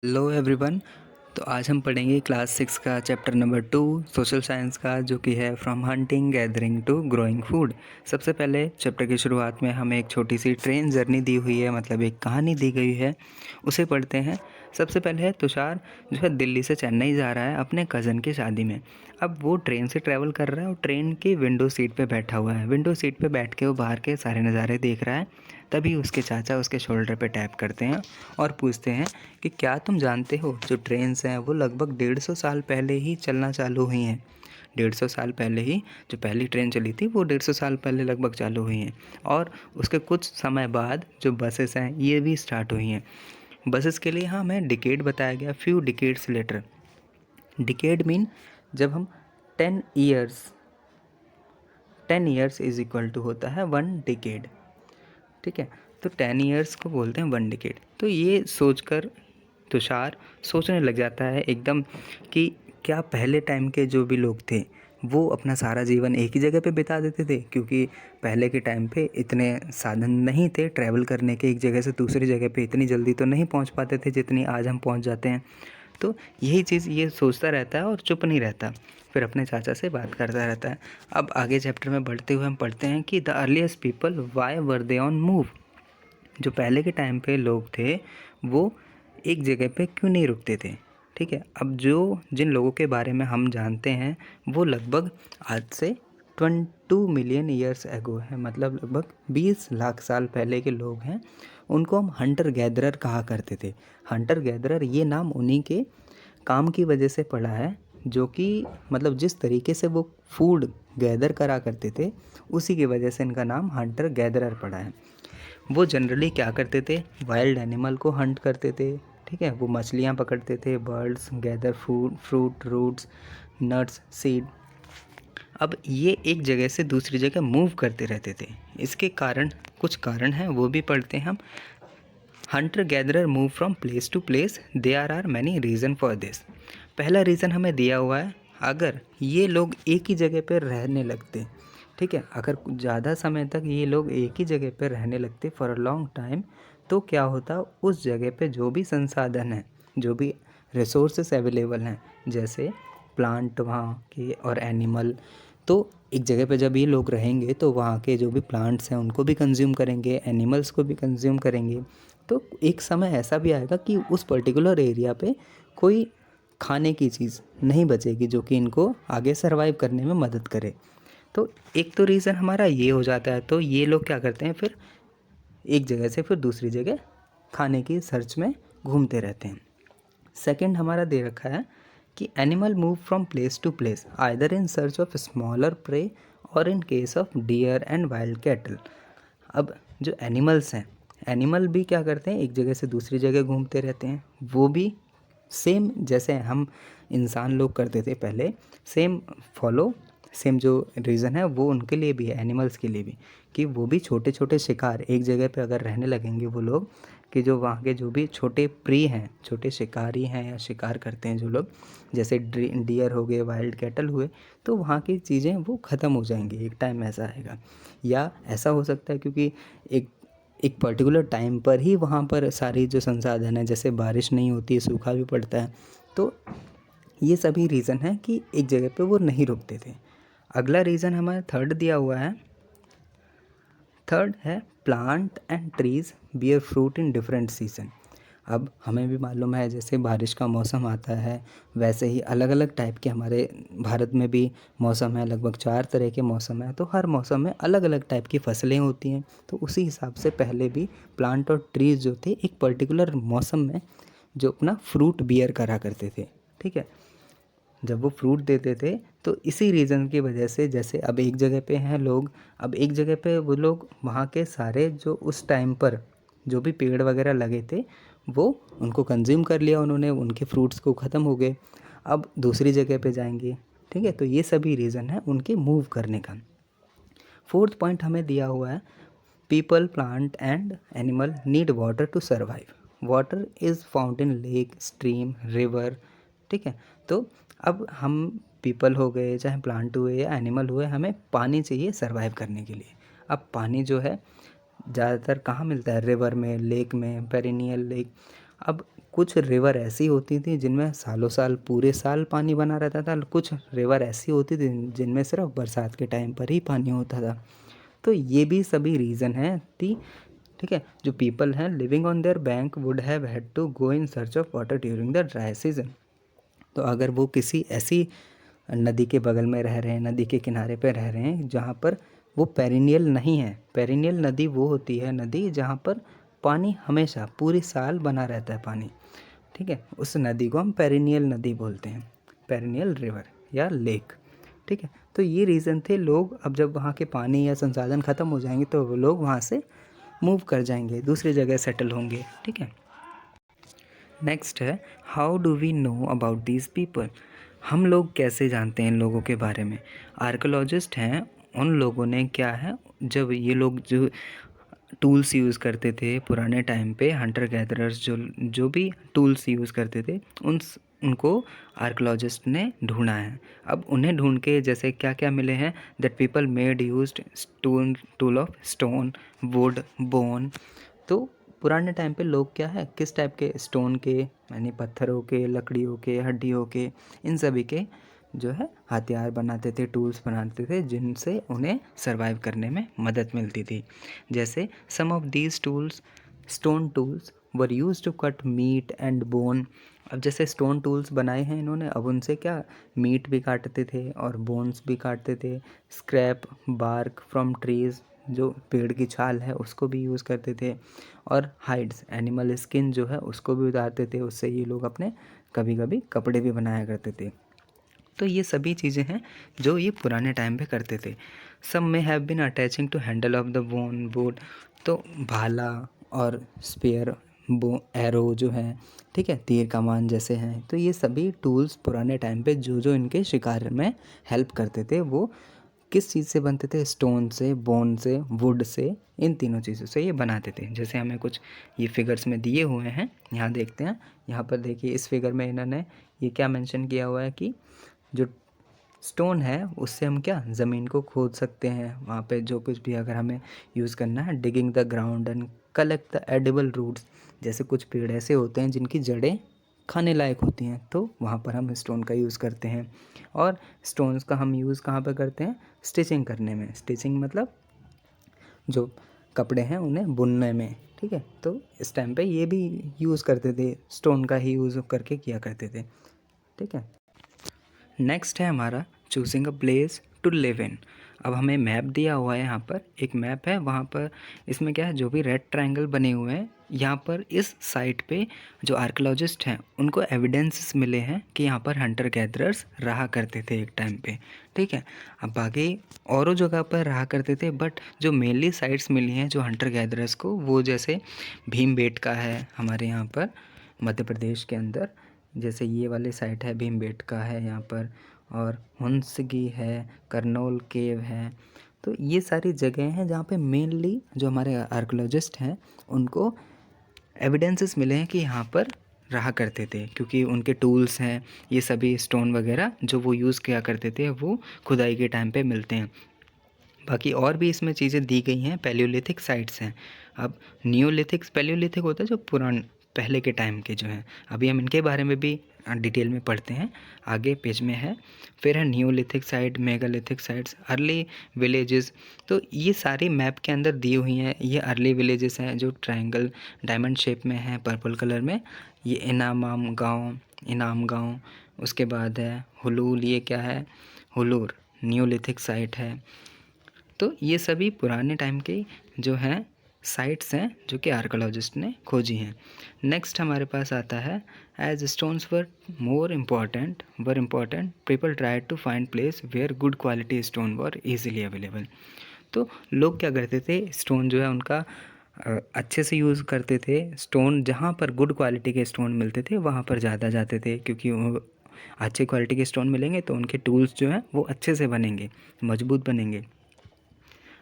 Hello everyone. तो आज हम पढ़ेंगे क्लास 6 का चैप्टर नंबर 2 सोशल साइंस का, जो कि है from hunting gathering to growing food. सबसे पहले चैप्टर की शुरुआत में हमें एक छोटी सी ट्रेन जर्नी दी हुई है, मतलब एक कहानी दी गई है, उसे पढ़ते हैं। सबसे पहले है तुषार, जो है दिल्ली से चेन्नई जा रहा है अपने कज़न की शादी में। अब वो ट्रेन से ट्रैवल कर रहा है और ट्रेन की विंडो सीट पे बैठा हुआ है। विंडो सीट पे बैठ के वो बाहर के सारे नज़ारे देख रहा है। तभी उसके चाचा उसके शोल्डर पे टैप करते हैं और पूछते हैं कि क्या तुम जानते हो, जो ट्रेन्स हैं वो लगभग 150 साल पहले ही चलना चालू हुई हैं। 150 साल पहले ही जो पहली ट्रेन चली थी वो 150 साल पहले लगभग चालू हुई हैं। और उसके कुछ समय बाद जो बसेस हैं ये भी स्टार्ट हुई हैं। बसेस के लिए यहाँ हमें डिकेड बताया गया, few decades later. Decade mean जब हम 10 years 10 years is equal to होता है 1 डिकेड। ठीक है, तो 10 ईयर्स को बोलते हैं 1 डिकेड। तो ये सोचकर तुषार सोचने लग जाता है एकदम कि क्या पहले टाइम के जो भी लोग थे वो अपना सारा जीवन एक ही जगह पे बिता देते थे, क्योंकि पहले के टाइम पे इतने साधन नहीं थे ट्रैवल करने के, एक जगह से दूसरी जगह पे इतनी जल्दी तो नहीं पहुंच पाते थे जितनी आज हम पहुंच जाते हैं। तो यही चीज़ ये सोचता रहता है और चुप नहीं रहता, फिर अपने चाचा से बात करता रहता है। अब आगे चैप्टर में बढ़ते हुए हम पढ़ते हैं कि the earliest people why were they on move. जो पहले के टाइम पे लोग थे वो एक जगह पे क्यों नहीं रुकते थे। ठीक है, अब जो जिन लोगों के बारे में हम जानते हैं वो लगभग आज से 22 मिलियन ईयर्स एगो है, मतलब लगभग 20 लाख साल पहले के लोग हैं। उनको हम हंटर गैदरर कहा करते थे। हंटर गैदरर ये नाम उन्हीं के काम की वजह से पड़ा है, जो कि मतलब जिस तरीके से वो फूड गैदर करा करते थे उसी की वजह से इनका नाम हंटर गैदरर पड़ा है। वो जनरली क्या करते थे, वाइल्ड एनिमल को हंट करते थे। ठीक है, वो मछलियाँ पकड़ते थे, birds, gather food, fruit, roots, nuts, seed. अब ये एक जगह से दूसरी जगह मूव करते रहते थे। इसके कारण कुछ कारण हैं, वो भी पढ़ते हैं हम। Hunter gatherer move from place to place, there are many reason for this. पहला रीज़न हमें दिया हुआ है, अगर ये लोग एक ही जगह पर रहने लगते, ठीक है, अगर ज़्यादा समय तक ये लोग एक ही जगह पर रहने लगते फॉर अ लॉन्ग टाइम, तो क्या होता, उस जगह पे जो भी संसाधन हैं, जो भी रिसोर्सेस अवेलेबल हैं, जैसे प्लांट वहाँ के और एनिमल, तो एक जगह पे जब ये लोग रहेंगे तो वहाँ के जो भी प्लांट्स हैं उनको भी कंज्यूम करेंगे, एनिमल्स को भी कंज्यूम करेंगे। तो एक समय ऐसा भी आएगा कि उस पर्टिकुलर एरिया पे कोई खाने की चीज़ नहीं बचेगी जो कि इनको आगे सर्वाइव करने में मदद करे। तो एक तो रीज़न हमारा ये हो जाता है, तो ये लोग क्या करते हैं, फिर एक जगह से फिर दूसरी जगह खाने की सर्च में घूमते रहते हैं। सेकंड हमारा दे रखा है कि animal move from place to place either in search of smaller prey और in case of deer and wild cattle. अब जो एनिमल्स हैं, एनिमल भी क्या करते हैं, एक जगह से दूसरी जगह घूमते रहते हैं। वो भी सेम जैसे हम इंसान लोग करते थे पहले, सेम फॉलो, सेम जो रीज़न है वो उनके लिए भी है, एनिमल्स के लिए भी, कि वो भी छोटे छोटे शिकार एक जगह पे अगर रहने लगेंगे वो लोग, कि जो वहाँ के जो भी छोटे प्री हैं, छोटे शिकारी हैं या शिकार करते हैं जो लोग, जैसे डियर हो गए, वाइल्ड कैटल हुए, तो वहाँ की चीज़ें वो ख़त्म हो जाएंगी, एक टाइम ऐसा आएगा। या ऐसा हो सकता है क्योंकि एक एक पर्टिकुलर टाइम पर ही वहाँ पर सारी जो संसाधन है, जैसे बारिश नहीं होती है, सूखा भी पड़ता है, तो ये सभी रीज़न है कि एक जगह पे वो नहीं रुकते थे। अगला रीज़न हमारा थर्ड दिया हुआ है। थर्ड है plant and trees bear fruit in different season. अब हमें भी मालूम है जैसे बारिश का मौसम आता है, वैसे ही अलग अलग टाइप के हमारे भारत में भी मौसम है, लगभग 4 तरह के मौसम है, तो हर मौसम में अलग अलग टाइप की फसलें होती हैं। तो उसी हिसाब से पहले भी प्लांट और ट्रीज़ जो थे एक पर्टिकुलर मौसम में जो अपना फ्रूट बियर करा करते थे। ठीक है, जब वो फ्रूट देते थे तो इसी रीज़न की वजह से, जैसे अब एक जगह पे हैं लोग, अब एक जगह पे वो लोग वहाँ के सारे जो उस टाइम पर जो भी पेड़ वगैरह लगे थे वो उनको कंज्यूम कर लिया उन्होंने, उनके फ्रूट्स को ख़त्म हो गए, अब दूसरी जगह पे जाएंगे। ठीक है, तो ये सभी रीज़न है उनके मूव करने का। फोर्थ पॉइंट हमें दिया हुआ है, people, plant and animal need water to survive. Water is found in lake, stream, river. ठीक है, तो अब हम पीपल हो गए, चाहे प्लांट हुए या एनिमल हुए, हमें पानी चाहिए सर्वाइव करने के लिए। अब पानी जो है ज़्यादातर कहाँ मिलता है, रिवर में, लेक में, पेरिनियल लेक। अब कुछ रिवर ऐसी होती थी जिनमें सालों साल पूरे साल पानी बना रहता था, कुछ रिवर ऐसी होती थी जिनमें सिर्फ बरसात के टाइम पर ही पानी होता था। तो ये भी सभी रीज़न हैं कि ठीक है, जो पीपल हैं living on their bank would have had to go in search of water during the dry season. तो अगर वो किसी ऐसी नदी के बगल में रह रहे हैं, नदी के किनारे पे रह रहे हैं जहाँ पर वो पेरिनियल नहीं है। पेरिनियल नदी वो होती है नदी जहाँ पर पानी हमेशा पूरी साल बना रहता है पानी, ठीक है, उस नदी को हम पेरिनियल नदी बोलते हैं, पेरिनियल रिवर या लेक, ठीक है। तो ये रीज़न थे, लोग अब जब वहाँ के पानी या संसाधन ख़त्म हो जाएंगे तो वो लोग वहाँ से मूव कर जाएंगे, दूसरी जगह सेटल होंगे, ठीक है। नेक्स्ट है how do we know about these people. हम लोग कैसे जानते हैं इन लोगों के बारे में। आर्कोलॉजिस्ट हैं, उन लोगों ने क्या है, जब ये लोग जो टूल्स यूज़ करते थे पुराने टाइम पे, हंटर गैदरर्स जो जो भी टूल्स यूज़ करते थे उनको आर्कोलॉजिस्ट ने ढूंढा है। अब उन्हें ढूंढ के जैसे क्या क्या मिले हैं, that people made used tool of stone, would, bone. तो पुराने टाइम पे लोग क्या है, किस टाइप के स्टोन के यानी पत्थरों के, लकड़ियों के, हड्डियों के, इन सभी के जो है हथियार बनाते थे, टूल्स बनाते थे जिनसे उन्हें सरवाइव करने में मदद मिलती थी। जैसे some of these tools, stone tools were use to cut meat and bone. अब जैसे स्टोन टूल्स बनाए हैं इन्होंने, अब उनसे क्या मीट भी काटते थे और बोन्स भी काटते थे। स्क्रैप बार्क फ्रॉम ट्रीज़, जो पेड़ की छाल है उसको भी यूज़ करते थे। और हाइड्स, एनिमल स्किन जो है उसको भी उतारते थे, उससे ये लोग अपने कभी कभी कपड़े भी बनाया करते थे। तो ये सभी चीज़ें हैं जो ये पुराने टाइम पे करते थे। Some may have been attaching to handle of the bone boat. तो भाला और स्पेयर बो एरो जो है, ठीक है, तीर कमान जैसे हैं, तो ये सभी टूल्स पुराने टाइम पे जो जो इनके शिकार में हेल्प करते थे वो किस चीज़ से बनते थे, स्टोन से, बोन से, वुड से, इन तीनों चीज़ों से ये बनाते थे। जैसे हमें कुछ ये फिगर्स में दिए हुए हैं, यहाँ देखते हैं। यहाँ पर देखिए इस फिगर में इन्होंने ये क्या मेंशन किया हुआ है कि जो स्टोन है उससे हम क्या ज़मीन को खोद सकते हैं, वहाँ पे जो कुछ भी अगर हमें यूज़ करना है, digging the ground and collect the edible roots. जैसे कुछ पेड़ ऐसे होते हैं जिनकी जड़ें खाने लायक होती हैं, तो वहाँ पर हम स्टोन का यूज़ करते हैं। और स्टोन्स का हम यूज़ कहाँ पर करते हैं, स्टिचिंग करने में। स्टिचिंग मतलब जो कपड़े हैं उन्हें बुनने में, ठीक है। तो इस टाइम पे ये भी यूज़ करते थे, स्टोन का ही यूज़ करके किया करते थे, ठीक है। नेक्स्ट है हमारा choosing a place to live in. अब हमें मैप दिया हुआ है, यहाँ पर एक मैप है, वहाँ पर इसमें क्या है, जो भी रेड ट्रायंगल बने हुए हैं यहाँ पर इस साइट पे जो आर्कियोलॉजिस्ट हैं उनको एविडेंसेस मिले हैं कि यहाँ पर हंटर गैदरर्स रहा करते थे एक टाइम पे, ठीक है। अब बाकी औरों जगह पर रहा करते थे, बट जो मेनली साइट्स मिली हैं जो हंटर गैदरर्स को, वो जैसे भीमबेटका है हमारे यहाँ पर मध्य प्रदेश के अंदर, जैसे ये वाली साइट है भीमबेटका है यहाँ पर, और हुंसगी है, करनौल केव है। तो ये सारी जगह हैं जहाँ पे मेनली जो हमारे आर्कियोलॉजिस्ट हैं उनको एविडेंसेस मिले हैं कि यहाँ पर रहा करते थे, क्योंकि उनके टूल्स हैं, ये सभी स्टोन वगैरह जो वो यूज़ किया करते थे वो खुदाई के टाइम पे मिलते हैं। बाकी और भी इसमें चीज़ें दी गई हैं, पैलियोलिथिक साइट्स हैं। अब नियोलिथिक, पैलियोलिथिक होता है जो पहले के टाइम के जो हैं, अभी हम इनके बारे में भी डिटेल में पढ़ते हैं, आगे पेज में है। फिर है Neolithic site, megalithic sites, early villages. तो ये सारी मैप के अंदर दी हुई हैं। ये अर्ली विलेजेस हैं जो ट्रायंगल डायमंड शेप में हैं पर्पल कलर में। ये इनाम गाँव, उसके बाद है हुलूल, ये क्या है, हुलूर, नियोलिथिक साइट है। तो ये सभी पुराने टाइम के जो हैं साइट्स हैं जो कि आर्कियोलॉजिस्ट ने खोजी हैं। नेक्स्ट हमारे पास आता है as stones were important people try to find place where good quality stone were easily available. तो लोग क्या करते थे, स्टोन जो है उनका अच्छे से यूज़ करते थे। स्टोन जहाँ पर गुड क्वालिटी के स्टोन मिलते थे वहाँ पर ज़्यादा जाते थे, क्योंकि वो अच्छे क्वालिटी के स्टोन मिलेंगे तो उनके टूल्स जो हैं वो अच्छे से बनेंगे, मजबूत बनेंगे।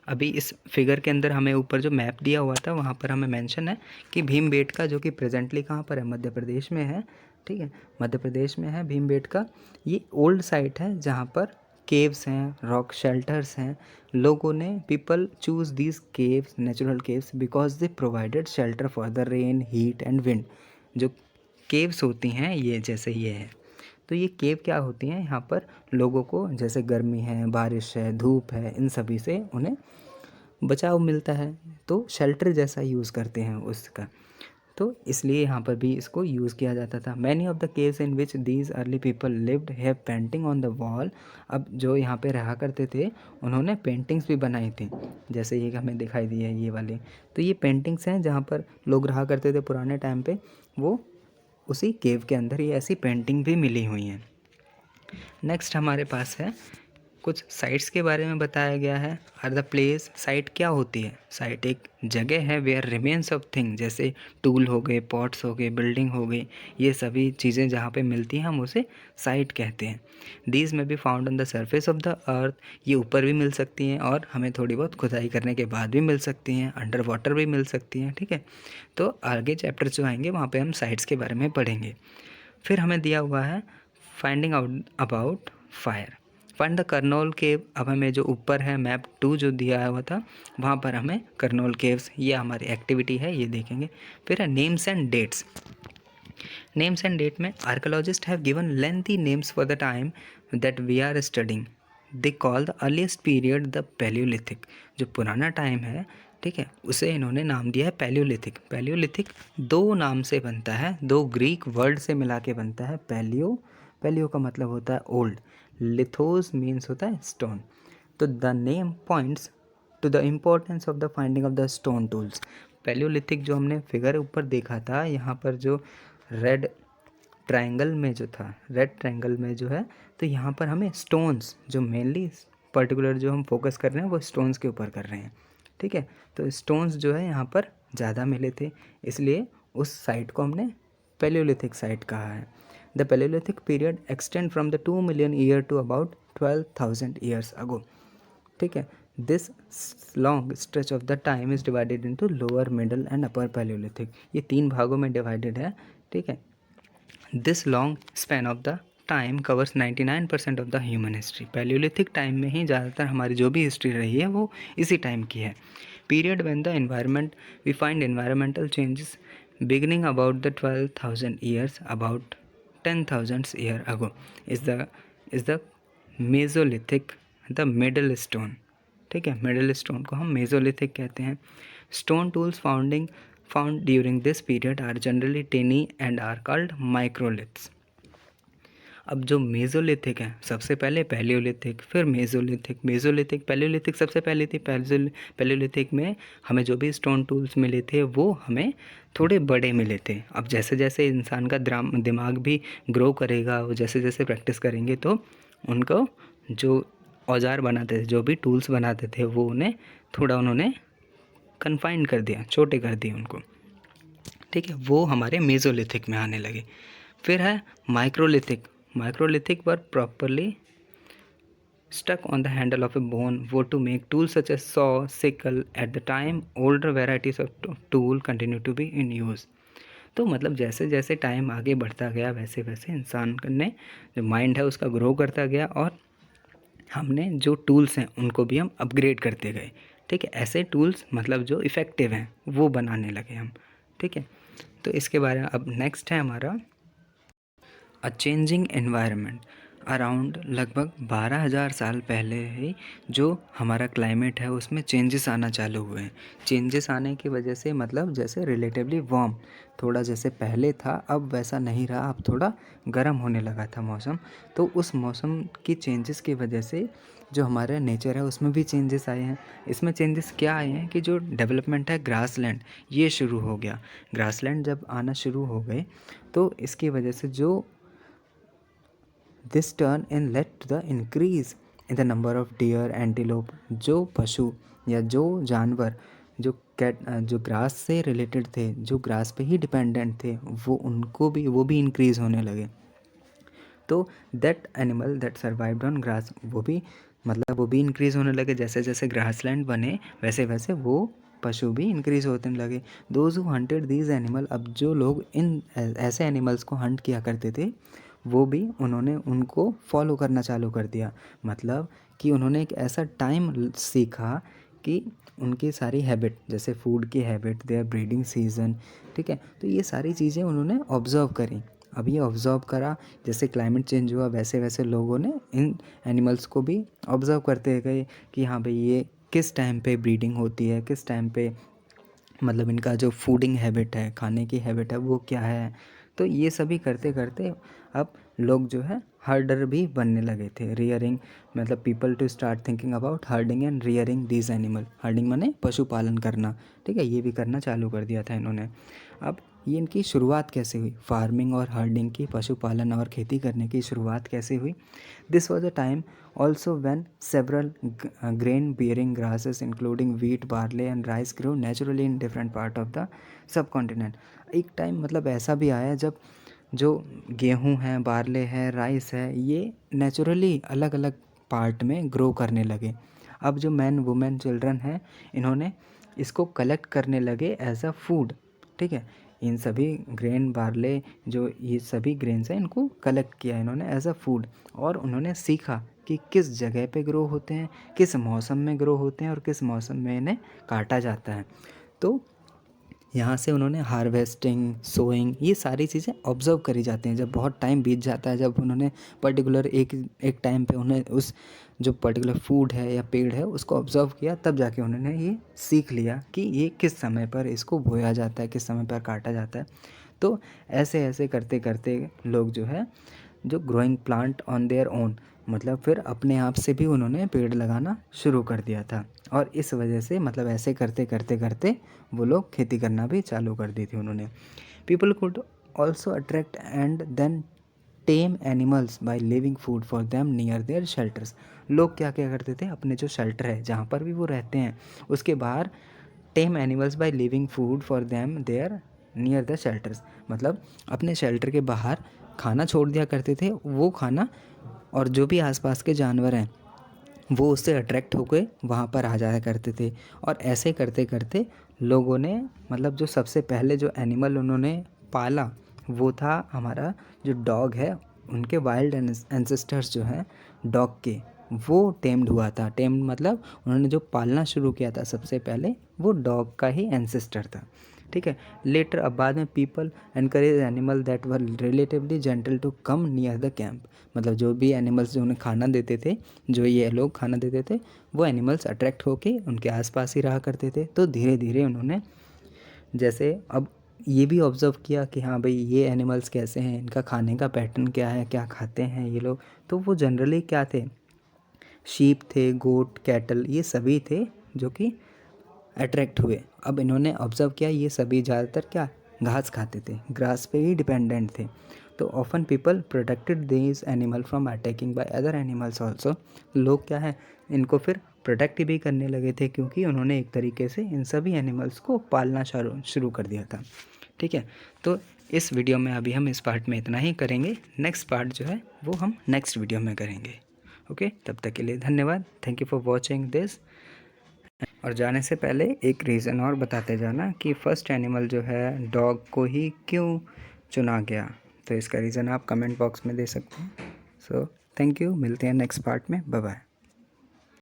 अभी इस फिगर के अंदर हमें ऊपर जो मैप दिया हुआ था वहाँ पर हमें मेंशन है कि भीमबेटका, जो कि प्रेजेंटली कहाँ पर है, मध्य प्रदेश में है, ठीक है, मध्य प्रदेश में है भीमबेटका। ये ओल्ड साइट है जहाँ पर केव्स हैं, रॉक शेल्टर्स हैं। लोगों ने people choose these caves, natural caves, because they provided shelter for the rain, heat and wind. जो केव्स होती हैं ये, जैसे ये है, तो ये केव क्या होती हैं, यहाँ पर लोगों को जैसे गर्मी है, बारिश है, धूप है, इन सभी से उन्हें बचाव मिलता है, तो शेल्टर जैसा यूज़ करते हैं उसका, तो इसलिए यहाँ पर भी इसको यूज़ किया जाता था। Many of the caves in which these early people lived have painting on the wall. अब जो यहाँ पे रहा करते थे उन्होंने पेंटिंग्स भी बनाई थी, जैसे ये हमें दिखाई दी है ये वाली, तो ये पेंटिंग्स हैं जहाँ पर लोग रहा करते थे पुराने टाइम पे, वो उसी केव के अंदर ये ऐसी पेंटिंग भी मिली हुई हैं। नेक्स्ट हमारे पास है कुछ साइट्स के बारे में बताया गया है। आर द प्लेस, साइट क्या होती है, साइट एक जगह है वेयर रिमेन्स ऑफ थिंग, जैसे टूल हो गए, पॉट्स हो गए, बिल्डिंग हो गई, ये सभी चीज़ें जहाँ पे मिलती हैं हम उसे साइट कहते हैं। दीज में be found on the surface of the earth, ये ऊपर भी मिल सकती हैं और हमें थोड़ी बहुत खुदाई करने के बाद भी मिल सकती हैं, अंडर वाटर भी मिल सकती हैं, ठीक है। तो आगे चैप्टर जो आएंगे वहाँ पर हम साइट्स के बारे में पढ़ेंगे। फिर हमें दिया हुआ है finding out about fire, find the Kurnool cave. अब हमें जो ऊपर है मैप 2 जो दिया हुआ था वहाँ पर हमें कर्नोल केव्स, ये हमारी एक्टिविटी है, ये देखेंगे। फिर है names and dates. Names and date में archaeologist have given lengthy names for the time that we are studying. They call the earliest period the Palaeolithic, जो पुराना टाइम है, ठीक है, उसे इन्होंने नाम दिया है पैलियोलिथिक। पैलियोलिथिक 2 नाम से बनता है, 2 ग्रीक वर्ड से मिला के बनता है। पैलियो, पैलियो का मतलब होता है ओल्ड, लिथोस मीन्स होता है स्टोन, तो the name points to the importance of the finding of the stone tools. Palaeolithic जो हमने फिगर ऊपर देखा था, यहाँ पर जो रेड ट्रायंगल में जो था, रेड ट्रायंगल में जो है, तो यहाँ पर हमें स्टोन्स, जो मेनली पर्टिकुलर जो हम फोकस कर रहे हैं वो स्टोन्स के ऊपर कर रहे हैं, ठीक है। तो स्टोन्स जो है यहाँ पर ज़्यादा मिले थे, इसलिए उस साइट को हमने पैलियोलिथिक साइट कहा है। The Palaeolithic period extend from the 2 million year to about 12,000 years ago, ठीक है। This long stretch of the time is divided into lower, middle and upper Palaeolithic, ये 3 भागों में डिवाइडेड है, ठीक है। This long span of the time covers 99% of the human history. Palaeolithic time में ही ज़्यादातर हमारी जो भी हिस्ट्री रही है वो इसी टाइम की है। Period when the environment we find environmental changes beginning about the 12,000 years, about 10,000 year ago is the Mesolithic, the middle stone, ठीक है। मिडल स्टोन को हम मेजोलिथिक कहते हैं। Stone tools found during this period are generally tiny and are called microliths. अब जो Mesolithic है, सबसे पहले पैलियोलिथिक, फिर मेजोलिथिक, मेजोलिथिक, पैलियोलिथिक सबसे पहले थी। पैलियोलिथिक में हमें जो भी स्टोन टूल्स मिले थे वो हमें थोड़े बड़े मिले थे। अब जैसे जैसे इंसान का दिमाग भी ग्रो करेगा, वो जैसे जैसे प्रैक्टिस करेंगे तो उनको जो औजार बनाते थे, जो भी टूल्स बनाते थे, वो उन्हें थोड़ा उन्होंने कन्फाइन कर दिया, छोटे कर दिए उनको, ठीक है। वो हमारे मेजोलिथिक में आने लगे। फिर है microlithic. Microlithic were properly stuck on the handle of a bone were to make tools such as saw, sickle. At the time, older varieties of tool continue to be in use. तो मतलब जैसे जैसे time आगे बढ़ता गया वैसे वैसे इंसान ने जो माइंड है उसका ग्रो करता गया और हमने जो टूल्स हैं उनको भी हम अपग्रेड करते गए, ठीक है। ऐसे टूल्स मतलब जो इफ़ेक्टिव हैं वो बनाने लगे हम, ठीक है। तो इसके बारे में अब नेक्स्ट है हमारा अ चेंजिंग एनवायरनमेंट। अराउंड लगभग 12,000 साल पहले ही जो हमारा क्लाइमेट है उसमें चेंजेस आना चालू हुए हैं। चेंजेस आने की वजह से मतलब जैसे रिलेटिवली वार्म, थोड़ा जैसे पहले था अब वैसा नहीं रहा, अब थोड़ा गर्म होने लगा था मौसम। तो उस मौसम की चेंजेस की वजह से जो हमारा नेचर है उसमें भी चेंजेस आए हैं। इसमें चेंजेस क्या आए हैं कि जो डेवलपमेंट है ग्रासलैंड, ये शुरू हो गया। ग्रासलैंड जब आना शुरू हो गए तो इसकी वजह से जो this turn in led to the increase in the number of deer, antelope, जो पशु या जो जानवर जो ग्रास से रिलेटेड थे, जो ग्रास पे ही डिपेंडेंट थे, वो भी इंक्रीज़ होने लगे। तो that animal that survived on grass, वो भी इंक्रीज़ होने लगे। जैसे जैसे ग्रासलैंड बने वैसे वैसे वो पशु भी इंक्रीज़ होने लगे। Those who hunted these animal, अब जो लोग इन ऐसे एनिमल्स को हंट किया करते थे वो भी उन्होंने उनको फॉलो करना चालू कर दिया। मतलब कि उन्होंने एक ऐसा टाइम सीखा कि उनकी सारी हैबिट, जैसे फूड की हैबिट, देयर ब्रीडिंग सीज़न, ठीक है। तो ये सारी चीज़ें उन्होंने ऑब्ज़र्व करी। अब ये ऑब्ज़र्व करा, जैसे क्लाइमेट चेंज हुआ वैसे वैसे लोगों ने इन एनिमल्स को भी ऑब्ज़र्व करते गए कि हाँ भाई ये किस टाइम पे ब्रीडिंग होती है, किस टाइम पे मतलब इनका जो फूडिंग हैबिट है, खाने की हैबिट है वो क्या है। तो ये सभी करते करते अब लोग जो है हर्डर भी बनने लगे थे। रियरिंग मतलब people to start thinking about herding and rearing these animal. Herding माने पशुपालन करना, ठीक है, ये भी करना चालू कर दिया था इन्होंने। अब ये इनकी शुरुआत कैसे हुई, फार्मिंग और हर्डिंग की, पशुपालन और खेती करने की शुरुआत कैसे हुई। This was a time also when several grain bearing grasses including wheat, barley and rice grew naturally in different part of the subcontinent। एक टाइम मतलब ऐसा भी आया जब जो गेहूँ है, बारले है, राइस है, ये नेचुरली अलग अलग पार्ट में ग्रो करने लगे। अब जो मैन वुमेन चिल्ड्रन हैं इन्होंने इसको कलेक्ट करने लगे एज अ फूड, ठीक है। इन सभी ग्रेन, बारले, जो ये सभी ग्रेन्स हैं इनको कलेक्ट किया इन्होंने एज अ फूड, और उन्होंने सीखा कि किस जगह पे ग्रो होते हैं, किस मौसम में ग्रो होते हैं और किस मौसम में इन्हें काटा जाता है। तो यहाँ से उन्होंने हार्वेस्टिंग, सोइंग, ये सारी चीज़ें ऑब्ज़र्व करी जाती हैं। जब बहुत टाइम बीत जाता है, जब उन्होंने पर्टिकुलर एक टाइम पे उन्हें उस जो पर्टिकुलर फूड है या पेड़ है उसको ऑब्ज़र्व किया, तब जाके उन्होंने ये सीख लिया कि ये किस समय पर इसको बोया जाता है, किस समय पर काटा जाता है। तो ऐसे ऐसे करते करते लोग जो है जो growing plant on their own, मतलब फिर अपने आप से भी उन्होंने पेड़ लगाना शुरू कर दिया था। और इस वजह से मतलब ऐसे करते करते करते वो लोग खेती करना भी चालू कर दी थी उन्होंने। People could also attract and then tame animals by living food for them near their shelters. लोग क्या क्या करते थे, अपने जो शेल्टर है जहाँ पर भी वो रहते हैं उसके बाहर tame animals by living food for them there near the shelters, मतलब अपने शेल्टर के बाहर खाना छोड़ दिया करते थे। वो खाना और जो भी आसपास के जानवर हैं वो उससे अट्रैक्ट होकर वहाँ पर आ जाया करते थे। और ऐसे करते करते लोगों ने मतलब जो सबसे पहले जो एनिमल उन्होंने पाला वो था हमारा जो डॉग है। उनके वाइल्ड एंसेस्टर्स जो हैं डॉग के, वो टेम्ड हुआ था। टेम्ड मतलब उन्होंने जो पालना शुरू किया था सबसे पहले वो डॉग का ही एंसेस्टर था, ठीक है। लेटर अब बाद में people encourage animal that were relatively gentle to come near the camp, मतलब जो भी एनिमल्स जो उन्हें खाना देते थे, जो ये लोग खाना देते थे, वो एनिमल्स अट्रैक्ट होके उनके आसपास ही रहा करते थे। तो धीरे धीरे उन्होंने जैसे अब ये भी ऑब्ज़र्व किया कि हाँ भाई ये एनिमल्स कैसे हैं, इनका खाने का पैटर्न क्या है, क्या खाते हैं ये लोग। तो वो जनरली क्या थे, शीप थे, गोट, कैटल, ये सभी थे जो कि अट्रैक्ट हुए। अब इन्होंने ऑब्ज़र्व किया ये सभी ज़्यादातर क्या घास खाते थे, ग्रास पे ही डिपेंडेंट थे। तो often people protected these animal from attacking by other animals also. लोग क्या है इनको फिर प्रोटेक्ट भी करने लगे थे क्योंकि उन्होंने एक तरीके से इन सभी एनिमल्स को पालना शुरू कर दिया था, ठीक है। तो इस वीडियो में अभी हम इस पार्ट में इतना ही करेंगे। नेक्स्ट पार्ट जो है वो हम नेक्स्ट वीडियो में करेंगे। ओके, तब तक के लिए धन्यवाद। Thank you for watching this. और जाने से पहले एक रीज़न और बताते जाना कि फ़र्स्ट एनिमल जो है डॉग को ही क्यों चुना गया। तो इसका रीज़न आप कमेंट बॉक्स में दे सकते हैं। सो थैंक यू, मिलते हैं नेक्स्ट पार्ट में। Bye bye.